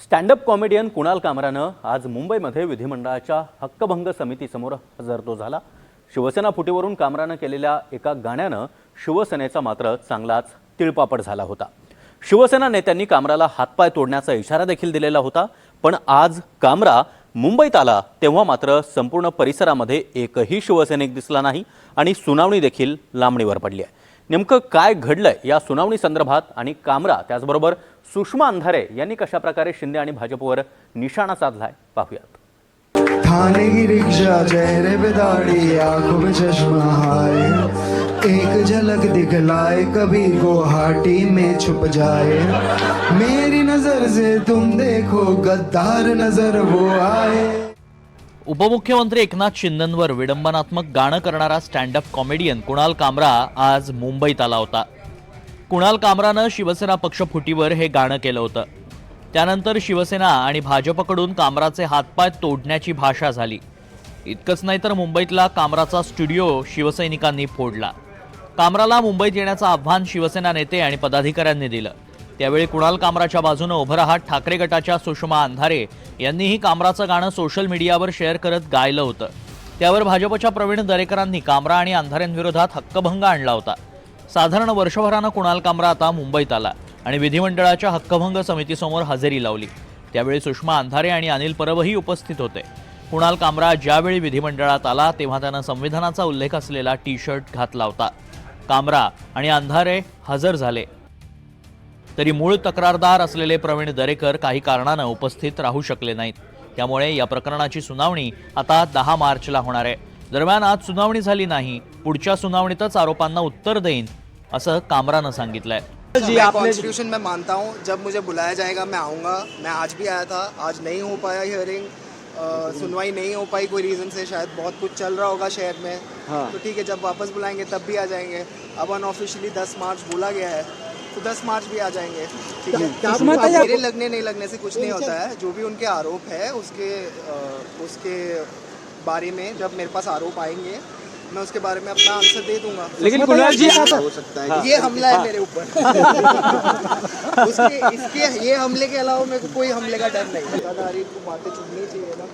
Stand up comedian Kunal कामरानं आज मुंबईमध्ये विधिमंडळाच्या हक्कभंग समितीसमोर हजर तो झाला। शिवसेना फुटीवरून कामरानं केलेल्या एका गाण्यानं शिवसेनेचा मात्र चांगलाच तिळपापड झाला होता। शिवसेना नेत्यांनी कामराला हातपाय तोडण्याचा इशारा देखील दिलेला होता, पण आज कामरा मुंबईत आला तेव्हा मात्र संपूर्ण परिसरामध्ये एकही शिवसैनिक दिसला नाही आणि सुनावणी देखील लांबणीवर पडली आहे। नेमकं काय घडलंय या सुनावणी संदर्भात आणि कामरा त्याचबरोबर सुषमा अंधारे यांनी कशा प्रकारे शिंदे आणि भाजपवर निशाणा साधलाय पाहूयात। थाने की रिक्शा चेहरे पे दाढ़ी आंखों में चश्मा हाय, एक झलक दिखलाए कभी गुवाहाटी में छुप जाए, मेरी नजर से तुम देखो गद्दार नजर वो आए। उपमुख्यमंत्री एकनाथ शिंदेंवर विडंबनात्मक गाणं करणारा स्टँडअप कॉमेडियन कुणाल कामरा आज मुंबईत आला होता। कुणाल कामरानं शिवसेना पक्षफुटीवर हे गाणं केलं होतं। त्यानंतर शिवसेना आणि भाजपकडून कामराचे हातपाय तोडण्याची भाषा झाली। इतकंच नाही तर मुंबईतला कामराचा स्टुडिओ शिवसैनिकांनी फोडला। कामराला मुंबईत येण्याचं आव्हान शिवसेना नेते आणि पदाधिकाऱ्यांनी दिलं। त्यावेळी कुणाल कामराच्या बाजूने उभं राहत ठाकरे गटाच्या सुषमा अंधारे यांनीही कामराचं गाणं सोशल मीडियावर शेअर करत गायलं होतं। त्यावर भाजपच्या प्रवीण दरेकरांनी कामरा आणि अंधारेंविरोधात हक्कभंग आणला होता। साधारण वर्षभरानं कुणाल कामरा आता मुंबईत आला आणि विधिमंडळाच्या हक्कभंग समितीसमोर हजेरी लावली। त्यावेळी सुषमा अंधारे आणि अनिल परबही उपस्थित होते। कुणाल कामरा ज्यावेळी विधिमंडळात आला तेव्हा त्यानं संविधानाचा उल्लेख असलेला टी-शर्ट घातला होता। कामरा आणि अंधारे हजर झाले तरी मूळ तक्रारदार असलेले प्रवीण दरेकर काही कारणानं उपस्थित राहू शकले नाहीत। त्यामुळे या प्रकरणाची सुनावणी आता 10 मार्चला होणार आहे। दरम्यान आज सुनावणी झाली नाही, पुढच्या सुनावणीतच आरोपांना उत्तर देईन असं कामरानं सांगितलंय। कॉन्स्टिट्यूशन में मानता हूँ, जब मुझे बुलाया जाएगा मैं आऊँगा। मैं आज भी आया था, आज नहीं हो पाया हियरिंग, सुनवाई नहीं हो पाई कोई रीज़न से, शायद बहुत कुछ चल रहा होगा शहर में। तो ठीक है, जब वापस बुलाएंगे तब भी आ जाएंगे। अब अनऑफिशियली 10 मार्च बोला गया है तो 10 मार्च भी आ जाएंगे। ठीक है, मेरे लगने नहीं लगने से कुछ नहीं होता है। जो भी उनके आरोप है उसके बारे में जब मेरे पास आरोप आएंगे मैं उसके बारे में अपना आंसर दे दूंगा। लेकिन कुणाल जी हो सकता है ये हमला है मेरे ऊपर इसके ये हमले के अलावा मेरे को कोई हमले का डर नहीं। गद्दारी को बातें चुननी चाहिए ना,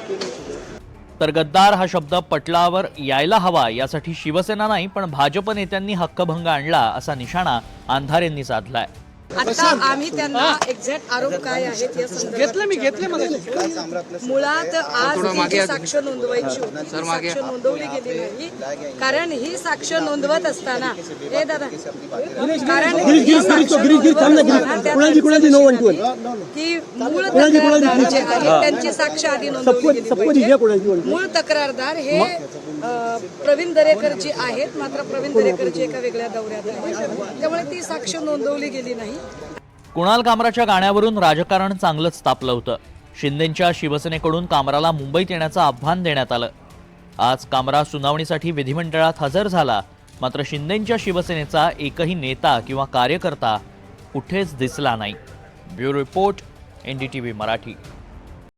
क्यों नहीं चुने? तर गद्दार हा शब्द पटलावर यायला हवा यासाठी शिवसेना नाही पण भाजप नेत्यांनी हक्कभंग आणला असा निशाणा अंधारेंनी साधलाय। आता आम्ही त्यांना एक्झॅक्ट आरोप काय आहेत या संदर्भात मुळात आज ही जी साक्ष नोंदवायची होती, साक्ष नोंदवली गेली नाही। कारण ही साक्ष नोंदवत असताना हे दादा कारण ही साक्ष नोंदवत असताना की मूळ तक्रारदार जे आहेत त्यांची साक्ष आधी नोंदवली गेली पाहिजे। मूळ तक्रारदार हे प्रवीण दरेकर जे आहेत, मात्र प्रवीण दरेकरची एका वेगळ्या दौऱ्यात आहेत, त्यामुळे ती साक्ष नोंदवली गेली नाही। कुणाल कामराच्या गाण्यावरून राजकारण चांगलंच तापलं होतं। शिंदेंच्या शिवसेनेकडून कामराला मुंबईत येण्याचं आव्हान देण्यात आलं। आज कामरा सुनावणीसाठी विधिमंडळात हजर झाला, मात्र शिंदेंच्या शिवसेनेचा एकही नेता किंवा कार्यकर्ता कुठेच दिसला नाही। Bureau report, NDTV Marathi.